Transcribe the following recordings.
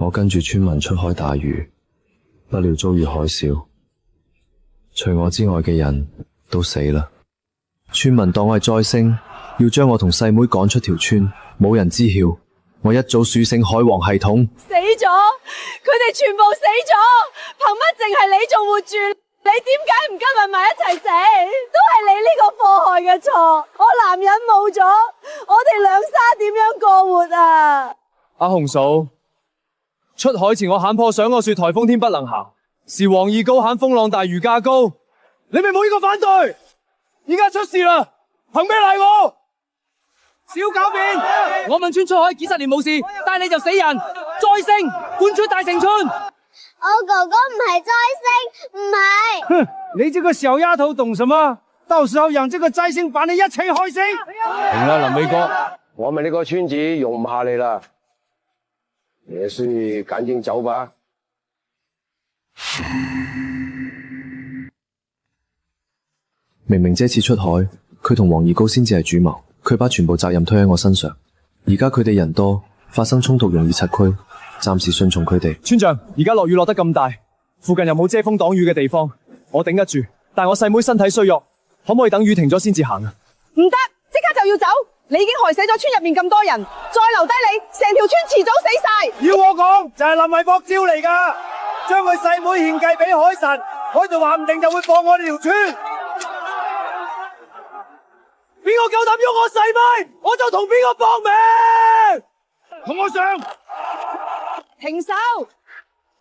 我跟住村民出海打魚，不料遭遇海嘯，除我之外嘅人都死啦。村民當我係災星，要將我同細妹趕出條村，冇人知曉。我一早屬性海王系統，死咗，佢哋全部死咗，憑乜淨係你仲活住？你點解唔跟埋埋一齊死？都係你呢個禍害嘅錯。我男人冇咗，我哋兩沙點樣過活啊？阿紅嫂，出海前我喊破想我說颱風天不能行，是黃義高喊風浪大魚價高，你咪冇呢個反對。而家出事啦，憑咩賴我？小狡辯！我問村出海幾十年冇事，但係你就死人，災星貫穿大城村。我哥哥唔係災星，唔係。哼，你這個小丫頭懂什麼？到時候讓這個災星把你一齊害死。停啦，林偉哥，我們呢個村子容唔下你啦，也是趕緊走吧。明明這次出海，佢同黃義高先至係主謀，佢把全部責任推喺我身上。而家佢哋人多，發生衝突容易拆區，暫時順從佢哋。村長，而家落雨落得咁大，附近又冇遮風擋雨嘅地方，我頂得住，但我細妹身體衰弱，可唔可以等雨停咗先至行啊？唔得，即刻就要走！你已經害死咗村入面咁多人，再留低你，成條村遲早死晒。要我講就係林偉博招嚟噶，將佢細妹獻計俾海神，海就話唔定就會放我哋條村。邊個夠膽喐我細妹，我就同邊個搏命。同我上！停手！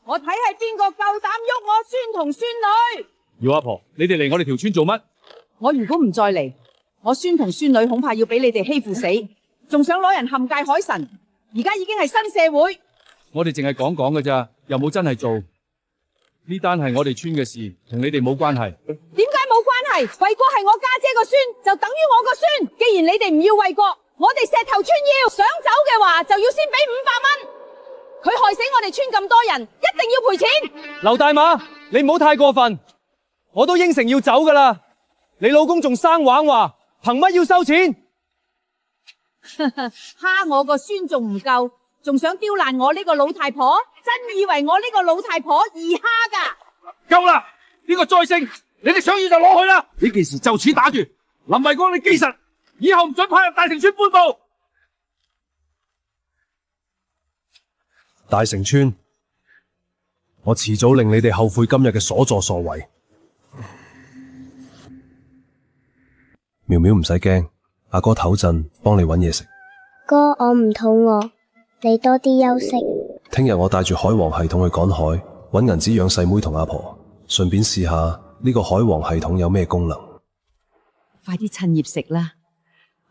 我睇係邊個夠膽喐我孫同孫女。姚阿婆，你哋嚟我哋條村做乜？我如果唔再嚟，我孫同孫女恐怕要俾你哋欺負死，仲想攞人陷界海神。而家已經係新社會，我哋淨係講講㗎咋，又冇真係做。呢單係我哋村嘅事，同你哋冇關係。點解冇關係？衛國係我家姐個孫，就等於我個孫。既然你哋唔要衛國，我哋石頭村要。想走嘅話，就要先俾500蚊。佢害死我哋村咁多人，一定要賠錢。劉大馬，你唔好太過分，我都應承要走噶啦。你老公仲生橫話，憑乜要收錢？蝦我個孫仲唔夠，仲想刁難我呢個老太婆？真以為我呢個老太婆易蝦噶？夠啦！呢個災星，你哋想要就攞去啦！呢件事就此打住。林衛光，你記實，以後唔准派入大城村半步。大城村，我遲早令你哋後悔今日嘅所作所為。苗苗唔使驚，阿哥唞陣幫你搵嘢食。哥，我唔肚餓，你多啲休息。聽日我帶住海王系統去趕海，搵銀紙養細妹同阿婆，順便試下呢個海王系統有咩功能。快啲趁熱食啦！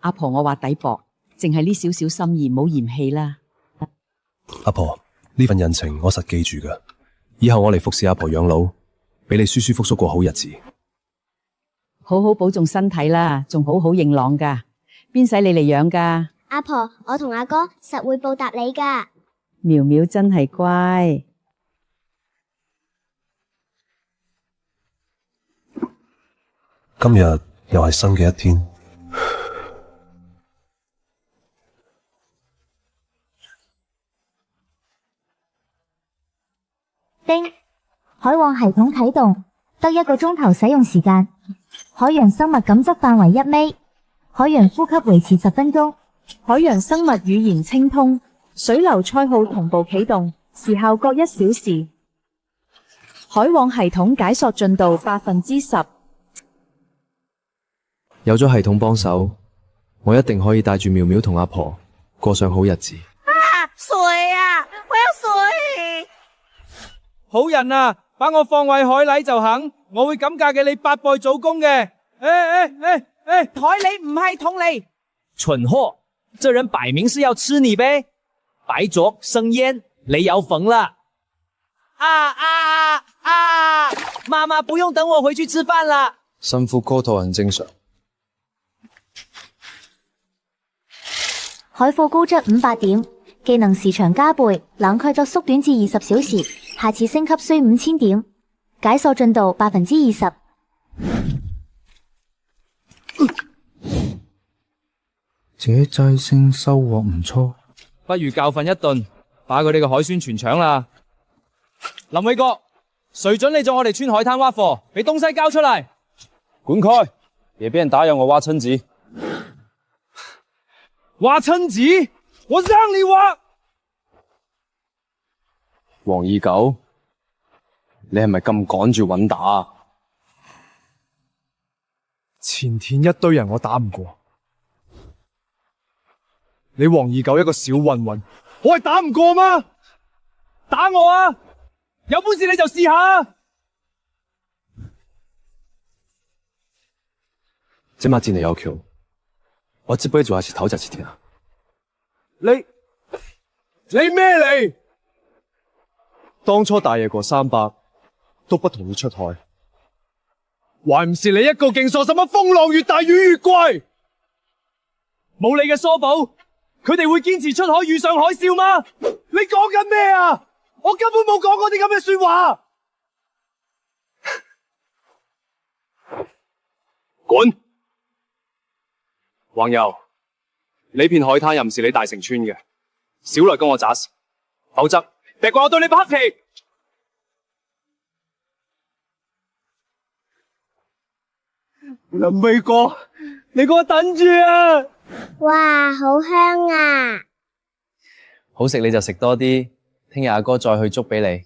阿婆我話抵薄，淨係呢少少心意，唔好嫌棄啦。阿婆，呢份人情我實記住噶，以後我嚟服侍阿婆養老，俾你舒舒服服過好日子。好好保重身體啦，仲好好應朗噶，邊使你嚟養噶？阿婆，我同阿哥實會報答你噶。苗苗真係乖。今日又係新嘅一天。叮，海王系統啟動，得1個鐘頭使用時間。海洋生物感測範圍1米，海洋呼吸維持10分鐘。海洋生物語言清通，水流賽號同步啟動，時效各1小時。海王系統解鎖進度10%。有咗系統幫手，我一定可以帶住苗苗同阿婆過上好日子。水啊！我有水。好人啊，把我放喺海禮就肯，我會感價嘅你8倍祖公嘅。海禮唔係同你。蠢貨，這人擺明是要吃你唄。白灼生煙，你有份啦！媽媽不用等我回去吃飯啦。辛苦哥托人正常。海貨高質500點，技能時長加倍，冷卻作縮短至20小時，下次升級需5000點，解鎖進度20%。這災星收穫唔錯，不如教訓一頓，把佢哋嘅海鮮全搶啦！林偉國，誰准你在我哋村海灘挖貨？俾東西交出嚟！滾開！別俾人打擾我挖親子。挖親子？我讓你挖！黃二狗，你係咪咁趕住揾打啊？前田一堆人我打唔過，你黃二狗一個小混混，我係打唔過嗎？打我啊！有本事你就試下。這馬真係有橋，我只杯做下次唞就幾天啊！你咩嚟？當初大爺過300都不同意出海，還唔是你一個勁傻？什麼風浪越大魚越貴？冇你嘅疏保，佢哋會堅持出海遇上海嘯嗎？你講緊咩啊？我根本冇講過啲咁嘅說話。滾！黃油，呢片海灘又唔是你大成村嘅，少來跟我詐事，否則別怪我對你不客氣。林偉國，你給我等住啊！哇，好香啊！好食你就食多啲，聽日阿哥再去捉俾你。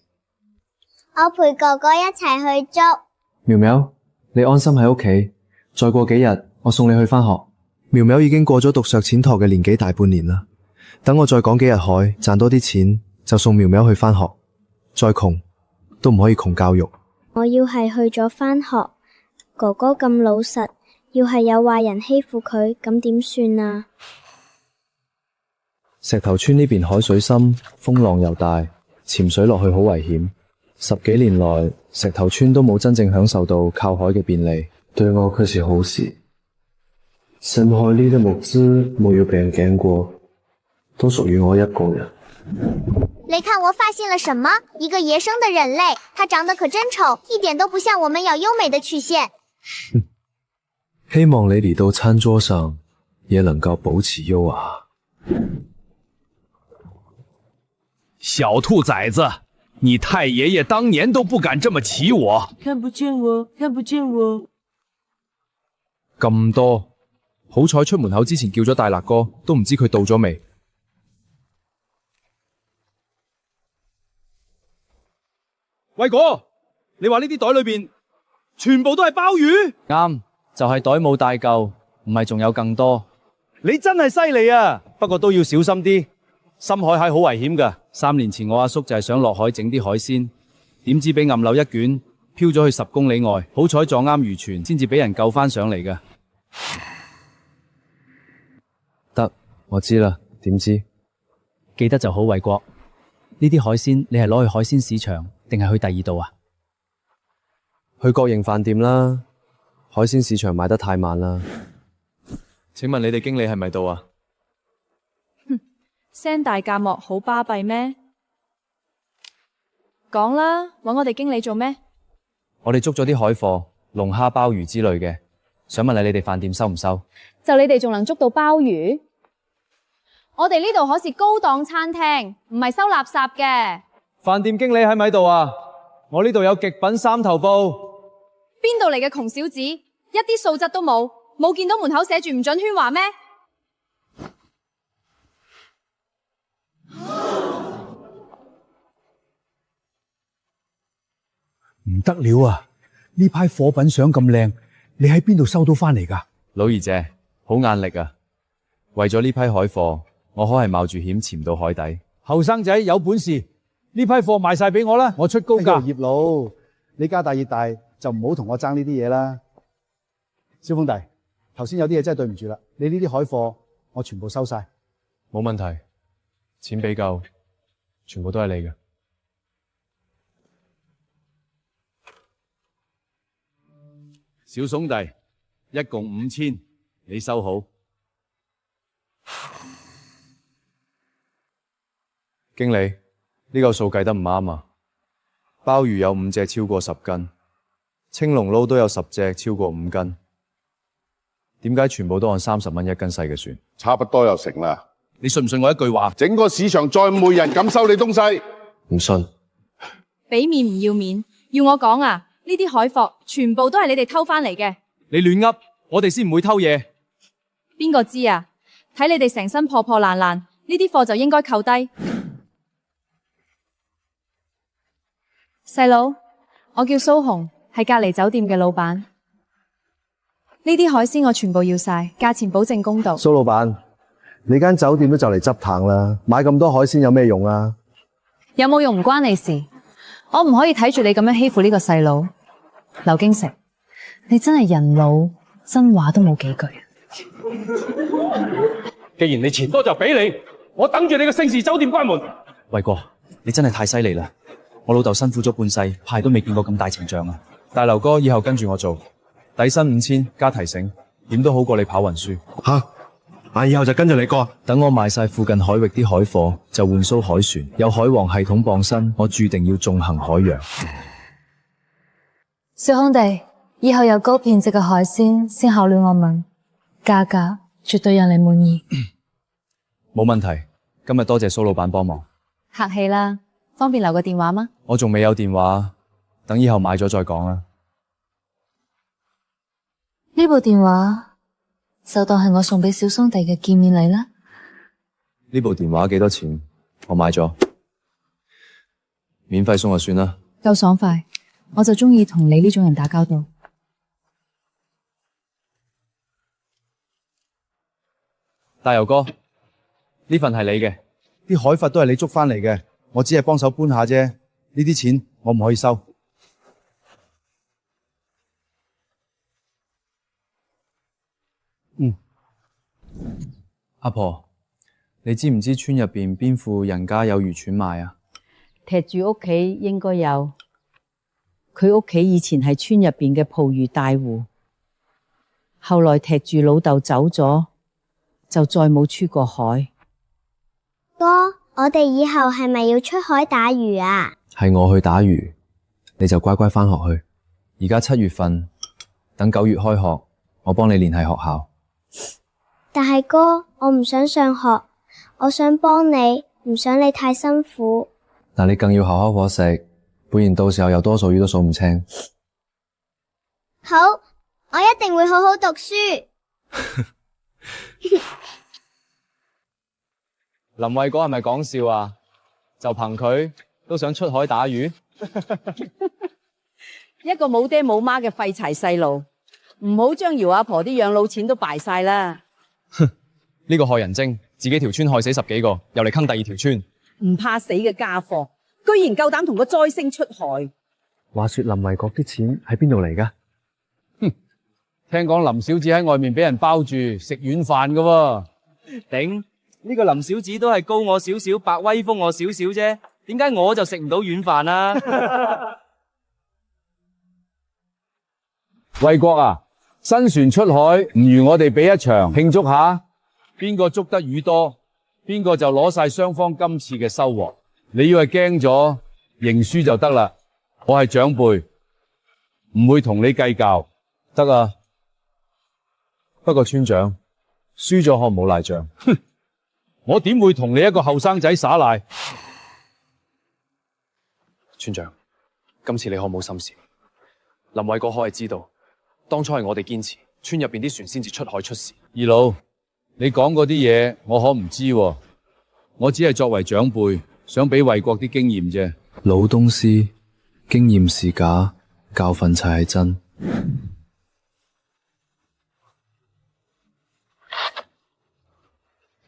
我陪哥哥一齊去捉。苗苗，你安心喺屋企，再過幾日我送你去返學。苗苗已經過咗讀削淺陀嘅年紀大半年啦，等我再趕幾日海，賺多啲錢就送苗苗去返學。再窮都唔可以窮教育。我要係去咗返學，哥哥咁老實，要係有壞人欺負佢，咁點算啊？石頭村呢邊海水深，風浪又大，潛水落去好危險。10幾年來，石頭村都冇真正享受到靠海嘅便利，對我卻是好事。深海裏的木枝沒有被人撿過，都屬於我一個人。你看我發現了什麼？一個野生的人類，它長得可真醜，一點都不像我們要優美的曲線。希望你嚟到餐桌上也能夠保持優雅。小兔崽子，你太爺爺當年都不敢這麼騎我。看不見我，看不見我。咁多，好彩出門口之前叫咗大辣哥，都唔知佢到咗未。喂哥，你話呢啲袋裏邊全部都係鮑魚？啱，就係袋冇帶夠，唔係仲有更多。你真係犀利啊！不過都要小心啲，深海蟹好危險噶。3年前我阿叔就係想落海整啲海鮮，點知俾暗流一捲，飄咗去10公里外，好彩撞啱漁船，先至俾人救翻上嚟噶。得，我知啦。點知？記得就好，衛國。呢啲海鮮你係攞去海鮮市場，定係去第二度啊？去國營飯店啦。海鮮市場買得太慢啦。請問你哋經理係咪到啊？聲大價幕好巴閉咩？講啦，搵我哋經理做咩？我哋捉咗啲海貨，龍蝦、鮑魚之類嘅，想問你哋飯店收唔收？就你哋仲能捉到鮑魚？我哋呢度可是高檔餐廳，唔係收垃圾嘅。飯店經理喺咪喺度啊？我呢度有極品3頭煲。邊度嚟嘅窮小子，一啲素質都冇，冇見到門口寫住唔准喧嘩咩？唔得了啊！呢批貨品相咁靚，你喺邊度收到翻嚟㗎？老二姐，好眼力啊！為咗呢批海貨，我可係冒住險潛到海底。後生仔有本事，呢批貨賣晒俾我啦，我出高價。葉佬，你家大業大就唔好同我爭呢啲嘢啦。蕭峰弟，頭先有啲嘢真係對唔住啦，你呢啲海貨我全部收晒。冇問題，錢俾夠，全部都係你嘅。小兄弟，一共5000，你收好。經理，呢個數計得唔啱啊！鮑魚有5隻超過10斤，青龍撈都有10隻超過5斤，點解全部都按30蚊1斤細嘅算？差不多又成啦。你信唔信我一句話？整個市場再冇人敢收你東西。唔信。俾面唔要面，要我講啊？呢啲海貨全部都係你哋偷翻嚟嘅。你亂噏，我哋先唔會偷嘢。邊個知啊？睇你哋成身破破爛爛，呢啲貨就應該扣低。細佬，我叫蘇紅，係隔離酒店嘅老闆。呢啲海鮮我全部要晒，價錢保證公道。蘇老闆，你間酒店都就嚟執棚啦，買咁多海鮮有咩用啊？有冇用唔關你事，我唔可以睇住你咁樣欺負呢個細佬。劉京城，你真係人老真話都冇幾句。既然你錢多就俾你，我等住你個盛事酒店關門。衛國，你真係太犀利啦！我老豆辛苦咗半世，牌都未見過咁大程仗啊！大劉哥以後跟住我做，底薪5000加提成，點都好過你跑運輸。吓，以後就跟住你哥。等我賣晒附近海域啲海貨，就換艘海船，有海王系統傍身，我注定要縱橫海洋。小兄弟，以後有高品質嘅海鮮先考慮我們，價格絕對讓你滿意。冇問題，今日多謝蘇老闆幫忙。客氣啦，方便留個電話嗎？我仲未有電話，等以後買咗再講啦。呢部電話就當係我送俾小兄弟嘅見面禮啦。呢部電話幾多錢？我買咗，免費送就算啦。夠爽快，我就中意同你呢種人打交道。大游哥，呢份係你嘅，啲海佛都係你捉翻嚟嘅，我只係幫手搬下啫。呢啲錢我唔可以收。阿婆，你知唔知村入邊邊戶人家有漁船賣啊？踢住屋企應該有，佢屋企以前係村入邊嘅捕魚大戶，後來踢住老豆走咗，就再冇出過海。哥，我哋以後係咪要出海打魚啊？係我去打魚，你就乖乖返學去。而家7月份，等9月開學，我幫你聯繫學校。但係哥，我唔想上學，我想幫你，唔想你太辛苦。嗱，你更要好好伙食，不然到時候有多數魚都數唔清。好，我一定會好好讀書。林衛哥係咪講笑啊？就憑佢都想出海打魚？一個冇爹冇媽嘅廢柴細路，唔好將姚阿婆啲養老錢都敗晒啦。呢個害人精，自己條村害死10幾個，又嚟坑第二條村。唔怕死嘅家伙，居然夠膽同個災星出海。話說林衛國啲錢喺邊度嚟㗎？聽講林小子喺外面俾人包住食軟飯㗎喎。頂，呢個林小子都係高我少少，白威風我少少啫，點解我就食唔到軟飯啊？衛國啊，新船出海，唔如我哋比一場慶祝下，邊個捉得魚多，邊個就攞晒雙方今次嘅收穫。你要係驚咗，認輸就得啦。我係長輩，唔會同你計較。得啊，不過村長輸咗可唔好賴賬。哼，我點會同你一個後生仔耍賴？村長，今次你可冇心事。林衛國可係知道，當初係我哋堅持，村入邊啲船先至出海出事。二佬，你講嗰啲嘢我可唔知喎，我只係作為長輩，想俾衛國啲經驗啫。老東施，經驗是假，教訓才係真。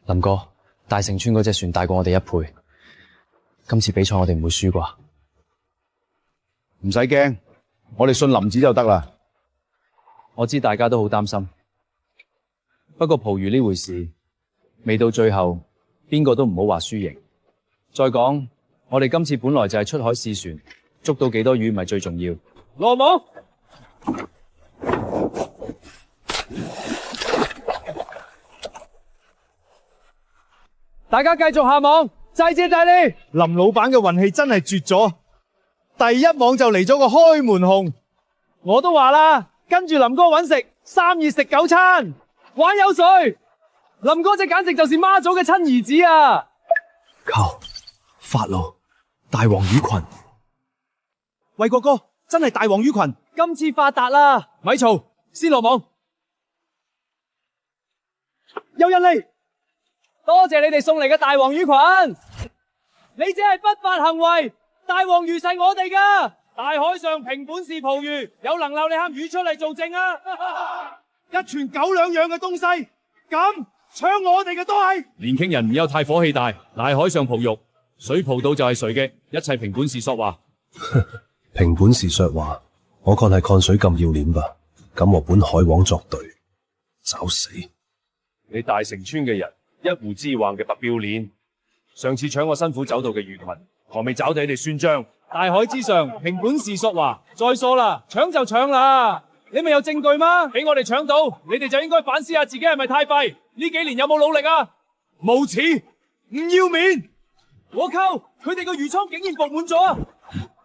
林哥，大成村嗰隻船大過我哋1倍，今次比賽我哋唔會輸啩？唔使驚，我哋信林子就得啦。我知大家都好擔心，不過捕魚呢回事，未到最後，邊個都唔好話輸贏。再講，我哋今次本來就係出海試船，捉到幾多魚咪最重要。落網！大家繼續下網，濟謝大利。林老闆嘅運氣真係絕咗，第一網就嚟咗個開門紅。我都話啦，跟住林哥搵食，3、2食9餐，玩有誰？林哥只簡直就是媽祖嘅親兒子啊！靠！法老大黃魚群，衛國哥真係大黃魚群，今次發達啦！咪嘈，先落網。有人嚟，多謝你哋送嚟嘅大黃魚群。你只係不法行為，大黃魚係我哋噶。大海上憑本事捕魚，有能撈你蝦魚出嚟做證啊！一傳狗兩樣嘅東西，咁搶我哋嘅都係。年輕人唔要太火氣大，大海上蒲肉，水蒲到就係誰嘅，一切憑本事說話。憑本事說話，我看係看水咁要臉吧？敢和本海王作對，找死！你大城村嘅人，一湖之橫嘅白標鏈，上次搶我辛苦走到嘅魚群，何未找到你哋算賬？大海之上，憑本事說話。再說啦，搶就搶啦，你咪有證據嗎？俾我哋搶到，你哋就應該反思下自己係咪太廢？呢幾年有冇努力啊？無恥，唔要面！我靠，佢哋個魚倉竟然伏滿咗啊！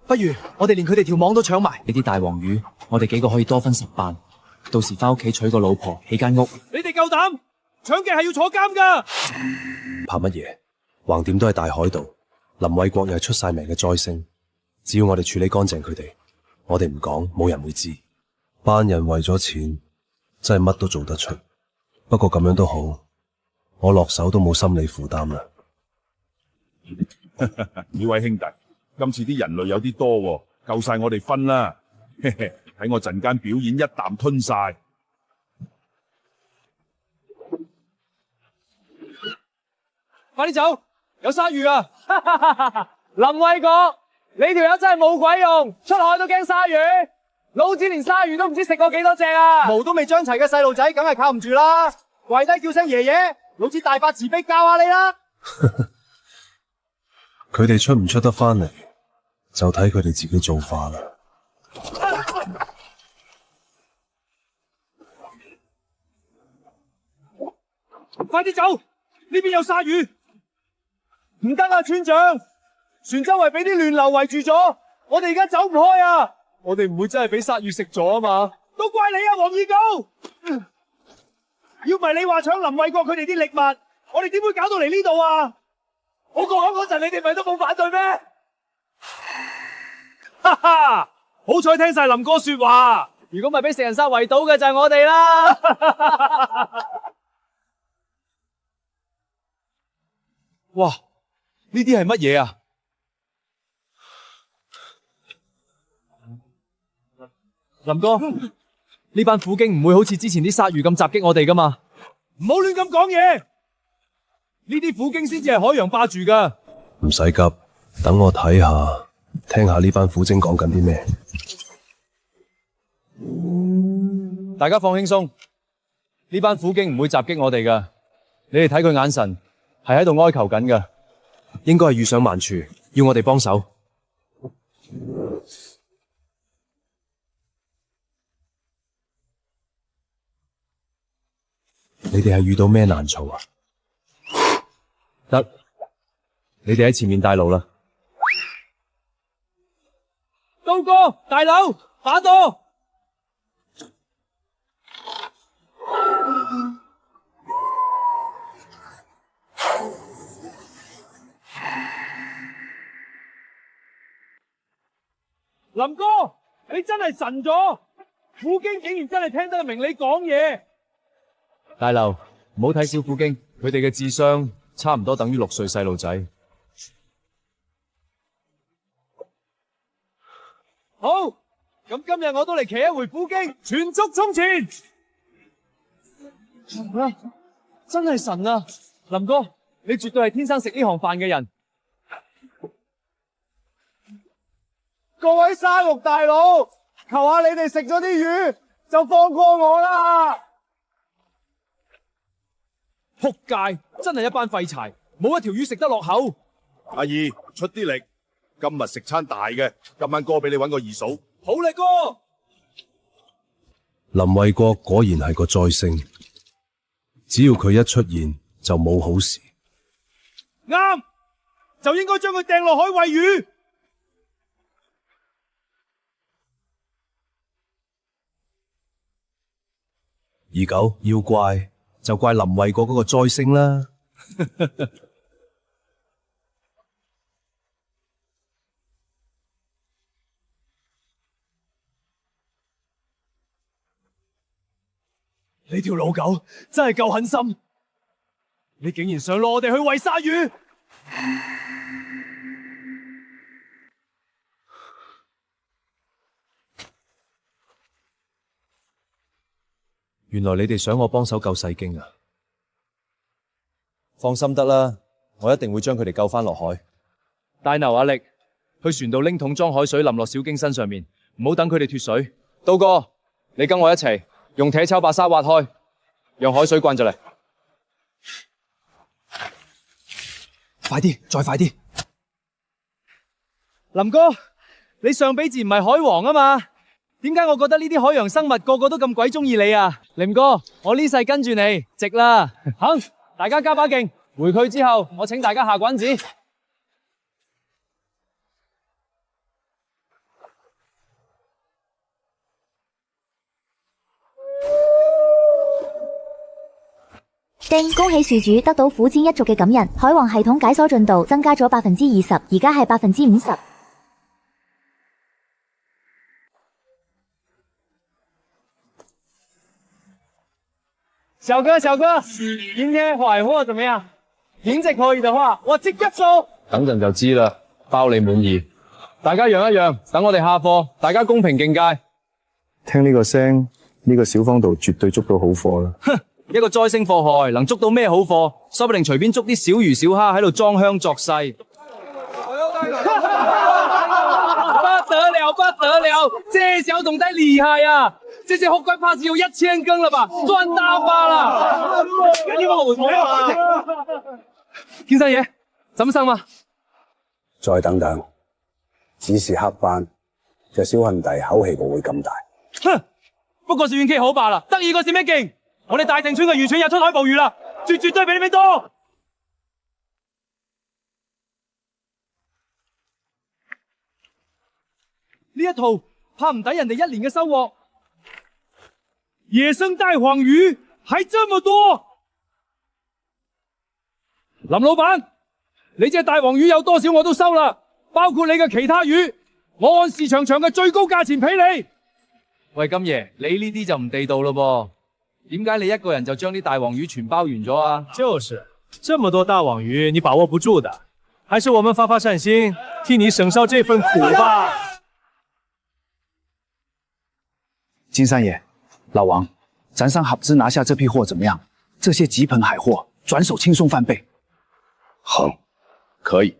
不如我哋連佢哋條網都搶埋。呢啲大黃魚，我哋幾個可以多分10瓣，到時翻屋企娶個老婆，起間屋。你哋夠膽？搶嘅係要坐監噶！怕乜嘢？橫掂都係大海盜，林衛國又係出晒名嘅災星。只要我哋處理乾淨佢哋，我哋唔講，冇人會知。班人為咗錢，真係乜都做得出。不過咁樣都好，我落手都冇心理負擔啦。呢位兄弟，今次啲人類有啲多喎，夠晒我哋分啦。睇我陣間表演一啖吞晒。快啲走，有鯊魚啊！林衛國，你條友真係冇鬼用，出海都驚鯊魚。老子連鯊魚都唔知食過幾多隻啊！毛都未張齊嘅細路仔，梗係靠唔住啦！跪低叫聲爺爺，老子大發慈悲教下你啦！佢哋出唔出得翻嚟，就睇佢哋自己造化啦。快啲走，呢邊有鯊魚！唔得啊，村長，船周圍俾啲亂流圍住咗，我哋而家走唔開啊！我哋唔會真係俾鯊魚食咗啊嘛？都怪你啊，黃二高！要唔係你話搶林衛國佢哋啲獵物，我哋點會搞到嚟呢度啊？我講嗰陣，你哋咪都冇反對咩？哈哈，好彩聽晒林哥說話，如果唔係俾食人鯊圍到嘅就係我哋啦！哇，呢啲係乜嘢啊？林哥，呢班苦經唔會好似之前啲鯊魚咁襲擊我哋噶嘛？唔好亂咁講嘢，呢啲苦經先至係海洋霸住噶。唔使急，等我睇下，聽下呢班苦精講緊啲咩。大家放輕鬆，呢班苦經唔會襲擊我哋噶。你哋睇佢眼神，係喺度哀求緊噶，應該係遇上萬處，要我哋幫手。你哋係遇到咩難處啊？得，你哋喺前面帶路啦。高哥，大佬，打多！林哥，你真係神咗！苦經竟然真係聽得明你講嘢。大劉，唔好睇小苦經，佢哋嘅智商差唔多等於6歲細路仔。好，咁今日我都嚟騎一回苦經，全速衝前！真係神啊！林哥，你絕對係天生食呢行飯嘅人。各位鯊肉大佬，求下你哋食咗啲魚就放過我啦！仆街，真係一班廢柴，冇一條魚食得落口。阿二出啲力，今日食餐大嘅，今晚哥俾你搵個二嫂。好力哥！林衛國果然係個災星，只要佢一出現就冇好事。啱，就應該將佢掟落海餵魚。二狗，要怪就怪林衛國嗰個災星啦。你條老狗真係夠狠心，你竟然想攞我哋去餵鯊魚！原來你哋想我幫手救世經啊！放心得啦，我一定會將佢哋救翻落海。大牛阿力，去船度拎桶裝海水淋落小經身上面，唔好等佢哋脫水。刀哥，你跟我一齊用鐵鍬把沙挖開，讓海水灌入嚟。快啲，再快啲！林哥，你上比字唔係海王啊嘛？點解我覺得呢啲海洋生物個個都咁鬼中意你啊？林哥，我呢世跟住你，值啦！行，大家加把勁，回去之後我請大家下館子。丁，恭喜樹主得到虎氈一族嘅感人，海王系統解鎖進度增加咗20%，而家係50%。小哥，今天海貨怎麼樣？品質可以的話，我即刻收。等陣就知啦，包你滿意。大家讓一讓，等我哋下貨，大家公平競價。聽呢個聲，呢個小荒島絕對捉到好貨啦。哼，一個災星禍害，能捉到咩好貨？說不定隨便捉啲小魚小蝦喺度裝香作勢。不得了，這小董仔厲害啊！這些貨櫃怕是有1000根了吧，賺大發了！趕緊幫我回貨啊！金三爺，怎麼上嗎？再等等，只是黑斑，隻小兄弟口氣唔會咁大。哼，不過是運氣好罷啦，得意個是咩勁？我哋大定村嘅漁村又出海捕魚啦，絕對比你哋多。呢一套怕唔抵人哋1年嘅收穫。野生帶黃魚還這麼多，林老闆，你隻大黃魚有多少我都收啦，包括你嘅其他魚，我按市場上嘅最高價錢俾你。喂，金爺，你呢啲就唔地道咯噃，點解你一個人就將啲大黃魚全包完咗啊？就是這麼多大黃魚，你把握不住的，還是我們發善心，替你省消這份苦吧。金三爺，老王，咱上合資拿下這批貨怎麼樣？這些極品海貨，轉手輕鬆翻倍。好，可以，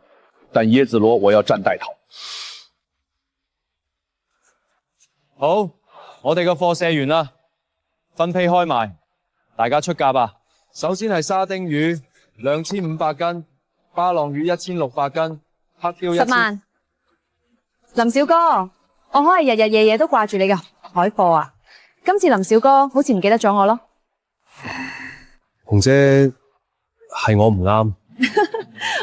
但椰子螺我要佔帶頭。好，我哋嘅貨卸完啦，分批開賣，大家出價吧。首先係沙丁魚2500斤，巴浪魚1600斤，黑鯛10萬。林小哥，我可係日日夜夜都掛住你嘅海貨啊！今次林小哥好似唔記得咗我咯。紅姐，係我唔啱。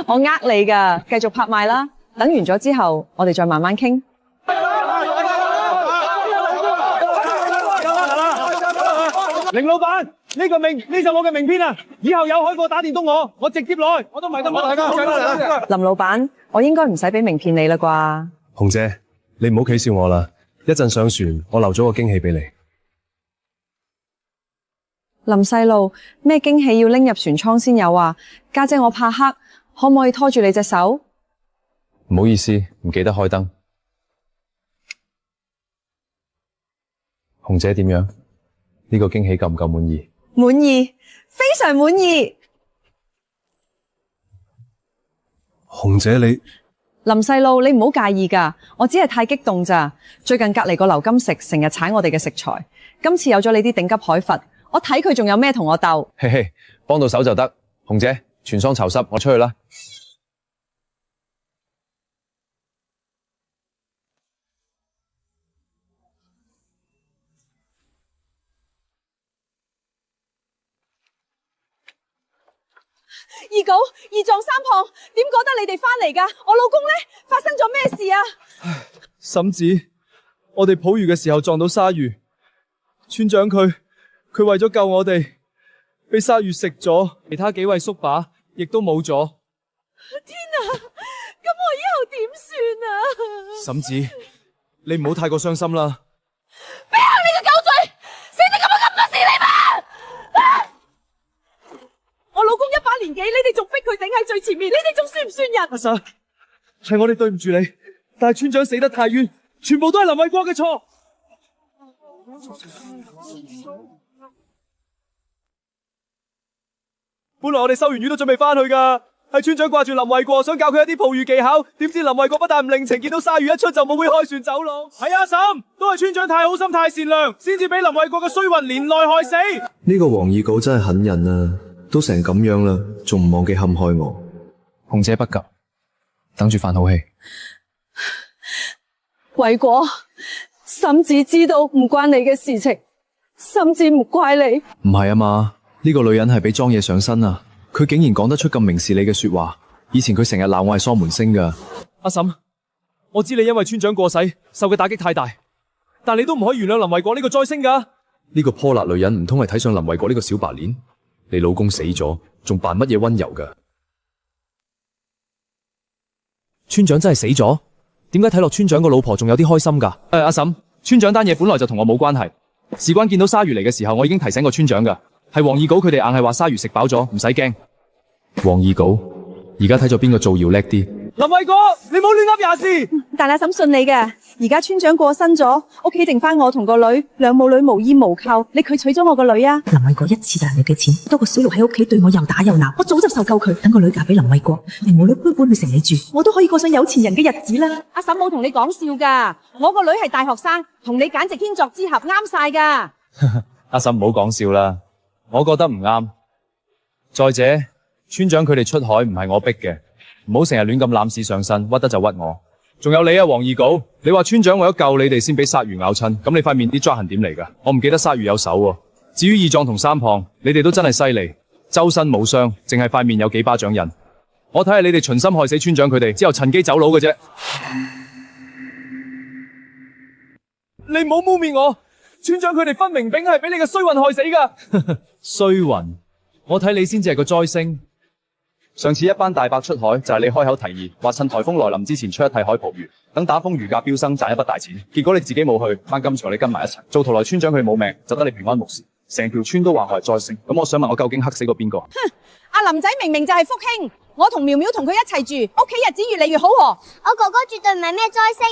我呃你噶，繼續拍賣啦。等完咗之後，我哋再慢慢傾。凌老闆，呢個名呢就我嘅名片啊！以後有海貨打電通我直接來，我都唔係得大家。林老闆，我應該唔使俾名片你啦啩？紅姐，你唔好鄙笑我啦。一陣上船，我留咗個驚喜俾你。林細路，咩驚喜要拎入船艙先有啊？家姐我怕黑，可唔可以拖住你隻手？唔好意思，唔記得開燈。紅姐點樣？呢個驚喜夠唔夠滿意？滿意，非常滿意。紅姐你。林細路，你唔好介意噶，我只係太激動咋。最近隔籬個劉金石成日踩我哋嘅食材，今次有咗你啲頂級海佛，我睇佢仲有咩同我鬥。嘿嘿，幫到手就得。紅姐，全倉籌濕，我出去啦。二狗、二壯、三胖，點覺得你哋翻嚟噶？我老公呢？發生咗咩事啊？嬸子，我哋捕魚嘅時候撞到鯊魚，村長佢為咗救我哋，俾鯊魚食咗，其他幾位叔爸亦都冇咗。天啊！咁我以後點算啊？嬸子，你唔好太過傷心啦。俾下你個狗嘴，死得咁多事你嘛！我老公一把年紀，你哋仲逼佢頂喺最前面，你哋仲算唔算人？阿嬸，係我哋對唔住你，但係村長死得太冤，全部都係林衛國嘅錯。本來我哋收完魚都準備翻去噶，係村長掛住林衛國，想教佢一啲捕魚技巧，點知林衛國不但唔領情，見到鯊魚一出就冇會開船走佬。係阿嬸，都係村長太好心太善良，先至俾林衛國嘅衰運連累害死。呢個黃二稿真係狠人啊！都成咁樣啦，仲唔忘記陷害我？紅姐不急，等住飯好戲。衛國，嬸子知道唔關你嘅事情，嬸子唔怪你。唔係啊嘛，呢個女人係俾裝嘢上身啊！佢竟然講得出咁明事理嘅說話。以前佢成日鬧我係喪門星噶。阿嬸，我知你因為村長過世受嘅打擊太大，但你都唔可以原諒林衛國呢個災星噶。呢個潑辣女人唔通係睇上林衛國呢個小白臉？你老公死咗，仲扮乜嘢溫柔噶？村長真係死咗？點解睇落村長個老婆仲有啲開心噶？阿嬸，村長單嘢本來就同我冇關係。事關見到鯊魚嚟嘅時候，我已經提醒過村長噶，係黃二稿佢哋硬係話鯊魚食飽咗，唔使驚。黃二稿，而家睇咗邊個造謠叻啲？林衛國，你唔好亂噏廿事。但阿嬸信你嘅，而家村長過身咗，屋企剩翻我同個女，兩母女無依無靠，你拒取咗我個女啊？林衛國一次賺你嘅錢，多過小六喺屋企對我又打又鬧，我早就受夠佢。等個女嫁俾林衛國，連母女搬去城裏住，我都可以過上有錢人嘅日子啦。阿嬸冇同你講笑噶，我個女係大學生，同你簡直天作之合，啱晒噶。阿嬸唔好講笑啦，我覺得唔啱。再者，村長佢哋出海唔係我逼嘅。唔好成日亂咁攬屎上身，屈得就屈我。仲有你啊，黃二稿，你話村長為咗救你哋先俾鯊魚咬親，咁你塊面啲抓痕點嚟噶？我唔記得鯊魚有手喎。至於二壯同三胖，你哋都真係犀利，周身冇傷，淨係塊面有幾巴掌印。我睇係你哋存心害死村長佢哋，之後趁機走佬嘅啫。你唔好污蔑我，村長佢哋分明係俾你嘅衰運害死噶。衰運，我睇你先至係個災星。上次一班大伯出海就係你開口提議，話趁颱風來臨之前出一替海捕魚，等打風魚價飆升賺一筆大錢。結果你自己冇去，班金財你跟埋一齊，做徒來村長佢冇命，就得你平安無事。成條村都話我係災星，咁我想問我究竟黑死過邊個？哼！阿林仔明明就係福星，我同苗苗同佢一齊住，屋企日子越嚟越好喎。我哥哥絕對唔係咩災星，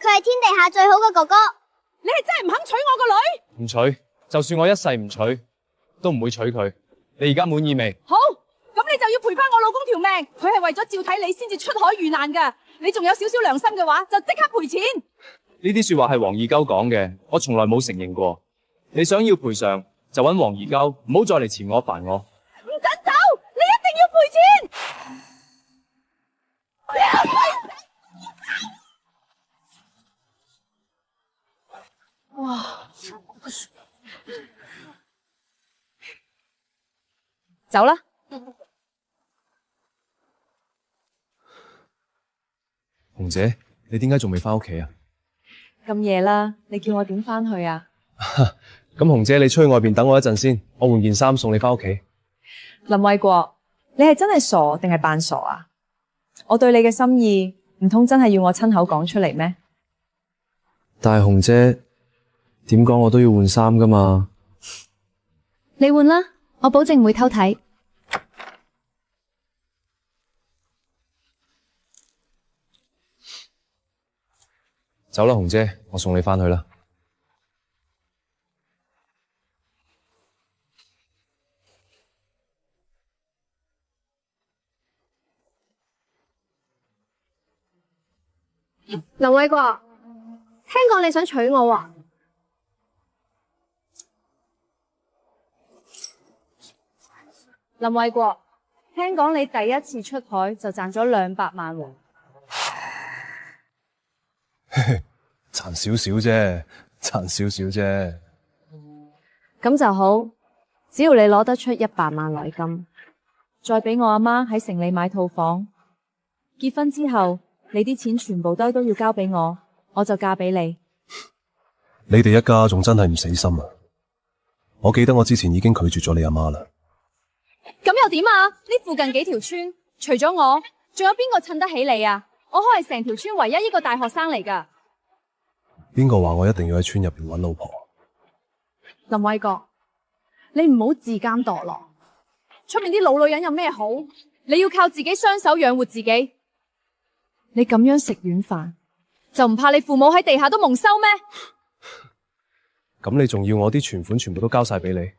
佢係天地下最好嘅哥哥。你係真係唔肯娶我個女？唔娶，就算我一世唔娶，都唔會娶佢。你而家滿意未？好。咁你就要賠翻我老公條命，佢係為咗照睇你先至出海遇難噶。你仲有少少良心嘅話，就即刻賠錢。呢啲說話係黃二鳩講嘅，我從來冇承認過。你想要賠償就揾黃二鳩，唔好再嚟纏我煩我。唔准走，你一定要賠錢。哇！走啦。紅姐，你點解仲未翻屋企啊？咁夜啦，你叫我點翻去啊？咁紅姐，你出去外邊等我一陣先，我換件衫送你翻屋企。林衛國，你係真係傻定係扮傻啊？我對你嘅心意，唔通真係要我親口講出嚟咩？但係紅姐，點講我都要換衫噶嘛。你換啦，我保證唔會偷睇。走啦，紅姐，我送你翻去啦。林衛國，聽講你想娶我喎。林衛國，聽講你第一次出海就賺咗200萬喎。賺少少啫，賺少少啫。咁就好，只要你攞得出100萬禮金，再俾我阿媽喺城裏買套房，結婚之後你啲錢全部都要交俾我，我就嫁俾你。你哋一家仲真係唔死心啊！我記得我之前已經拒絕咗你阿媽啦。咁又點啊？呢附近幾條村，除咗我，仲有邊個襯得起你啊？我可係成條村唯一一個大學生嚟噶。邊個話我一定要喺村入邊揾老婆？林偉國，你唔好自甘墮落。出面啲老女人有咩好？你要靠自己雙手養活自己。你咁樣食軟飯，就唔怕你父母喺地下都蒙羞咩？咁你仲要我啲存款全部都交晒俾你？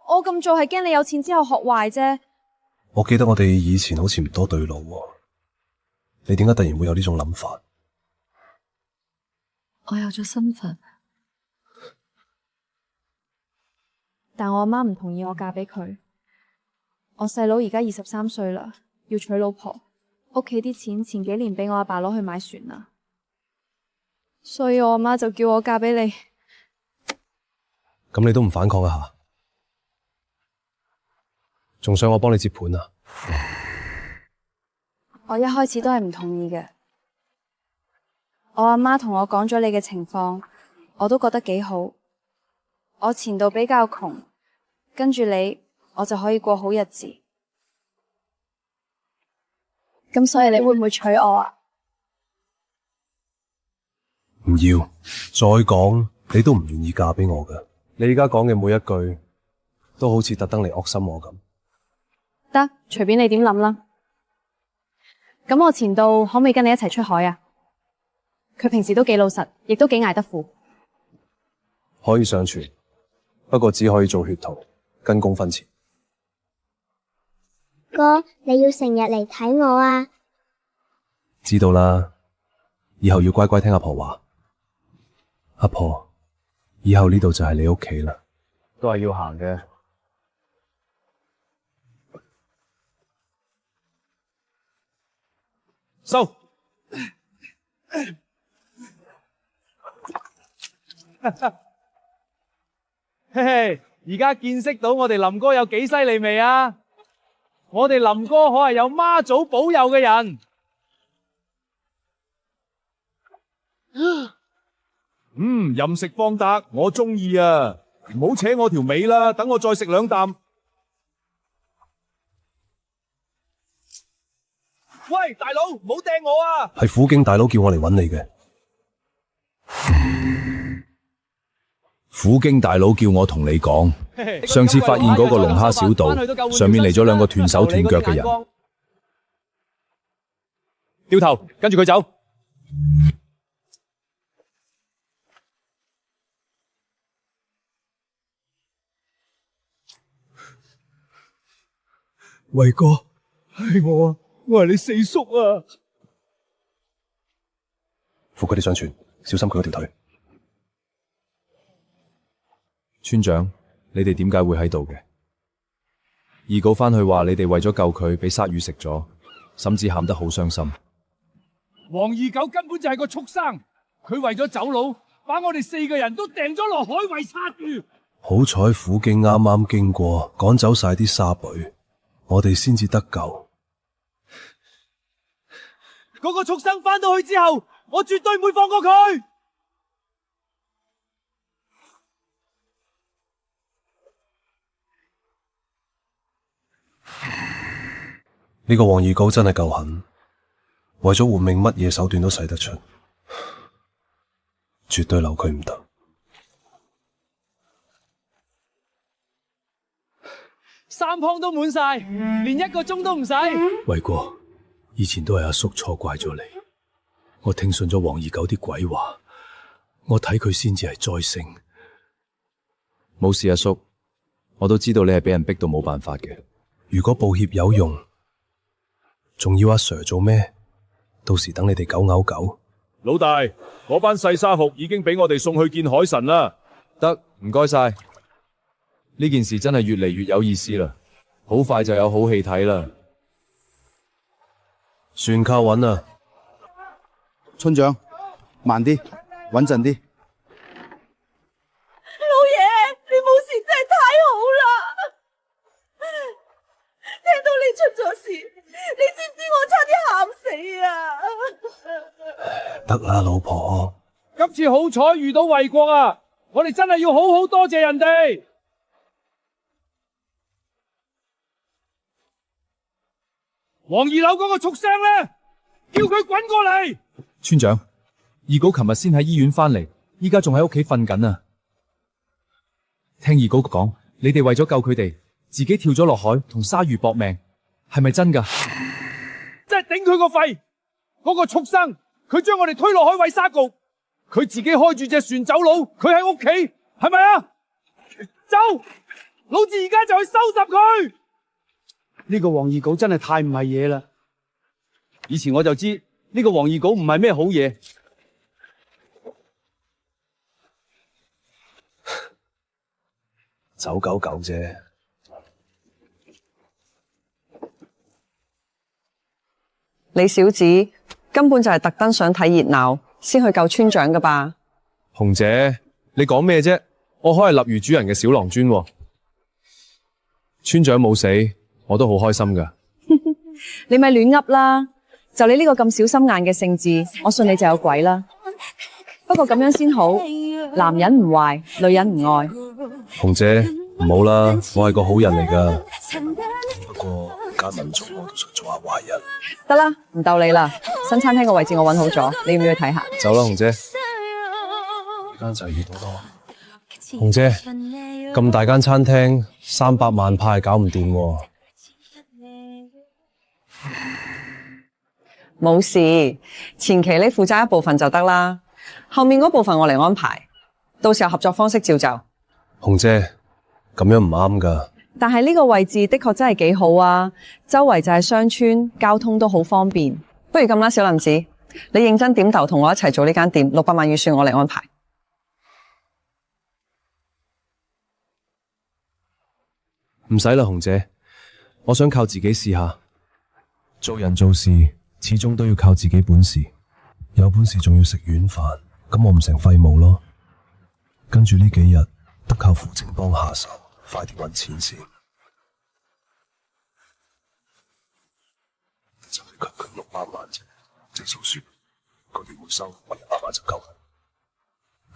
我咁做係驚你有錢之後學壞啫。我記得我哋以前好似唔多對路喎，你點解突然會有呢種諗法？我有咗身份，但我阿媽唔同意我嫁俾佢。我細佬而家23歲啦，要娶老婆，屋企啲錢前幾年俾我阿爸攞去買船啦，所以我阿媽就叫我嫁俾你。咁你都唔反抗一下？仲想我幫你接盤啊？我一開始都係唔同意嘅。我阿媽同我講咗你嘅情況，我都覺得幾好。我前度比較窮，跟住你，我就可以過好日子。咁所以你會唔會娶我啊？唔要，再講你都唔願意嫁俾我㗎。你而家講嘅每一句，都好似特登嚟惡心我咁。得，隨便你點諗啦。咁我前度可唔可以跟你一齊出海啊？佢平時都幾老實，亦都幾捱得苦。可以上傳，不過只可以做血圖，跟工分錢。哥，你要成日嚟睇我啊！知道啦，以後要乖乖聽阿婆話。阿婆，以後呢度就係你屋企啦。都係要行嘅。收。嘿嘿，而家見識到我哋林哥有幾犀利未啊？我哋林哥可係有媽祖保佑嘅人。任食放達，我中意啊！唔好扯我條尾啦，等我再食兩啖。喂，大佬，唔好掟我啊！係虎經大佬叫我嚟揾你嘅。虎經大佬叫我同你講，上次發現嗰個龍蝦小島上面嚟咗兩個斷手斷腳嘅人。掉頭，跟住佢走。偉哥，係我啊，我係你四叔啊！扶佢哋上船，小心佢嗰條腿。村長，你哋點解會喺度嘅？二稿返去話你哋為咗救佢，俾鯊魚食咗，甚至喊得好傷心。黃二狗根本就係個畜生，佢為咗走佬，把我哋4個人都掟咗落海為鯊魚。好彩虎經啱啱經過，趕走晒啲沙貝，我哋先至得救。嗰個畜生返到去之後，我絕對唔會放過佢。呢個黃二狗真係夠狠，為咗換命乜嘢手段都使得出，絕對留佢唔得。三筐都滿晒，連1個鐘都唔使。偉哥，以前都係阿叔錯怪咗你，我聽信咗黃二狗啲鬼話，我睇佢先至係災星。冇事，阿叔，我都知道你係俾人逼到冇辦法嘅。如果道歉有用，仲要阿 Sir 做咩？到時等你哋狗咬狗。老大，嗰班細沙服已經俾我哋送去見海神啦。得，唔該晒。呢件事真係越嚟越有意思啦，好快就有好戲睇啦。船靠穩啊！村長，慢啲，穩陣啲。老爺，你冇事真係太好啦！聽到你出咗事，你知唔知我差啲喊死啊！得啦，老婆。今次好彩遇到衛國啊！我哋真係要好好多謝人哋。黃二樓嗰個畜生咧，叫佢滾過嚟！村長，二稿琴日先喺醫院翻嚟，依家仲喺屋企瞓緊啊！聽二稿講，你哋為咗救佢哋，自己跳咗落海同鯊魚搏命，係咪真噶？真係頂佢個肺！嗰個畜生，佢將我哋推落海餵鯊局，佢自己開住隻船走佬，佢喺屋企，係咪啊？走！老子而家就去收拾佢！呢個黃二稿真係太唔係嘢啦！以前我就知呢個黃二稿唔係咩好嘢。走狗狗啫。你小子根本就係特登想睇熱鬧，先去救村長噶吧？紅姐，你講咩啫？我可係立魚主人嘅小郎尊喎，村長冇死，我都好開心噶。你咪亂噏啦！就你呢個咁小心眼嘅性子，我信你就有鬼啦。不過咁樣先好，男人唔壞，女人唔愛。紅姐，唔好啦，我係個好人嚟噶。不過間民族我都想做下壞人。得啦，唔鬥你啦。新餐廳個位置我揾好咗，你要唔要去睇下？走啦，紅姐。間就遇到咯。紅姐，咁大間餐廳，300萬派搞唔掂喎。冇事，前期你負責一部分就得啦，後面嗰部分我嚟安排，到時候合作方式照就。紅姐，咁樣唔啱噶。但係呢個位置的確真係幾好啊，周圍就係商村，交通都好方便。不如咁啦，小林子，你認真點頭同我一齊做呢間店，600萬預算我嚟安排。唔使啦，紅姐，我想靠自己試下。做人做事始終都要靠自己本事，有本事仲要食軟飯，咁我唔成廢物咯。跟住呢幾日得靠扶正幫下手，快啲搵錢先。就係佢600萬啫，正數算，佢哋會收，我100萬就夠。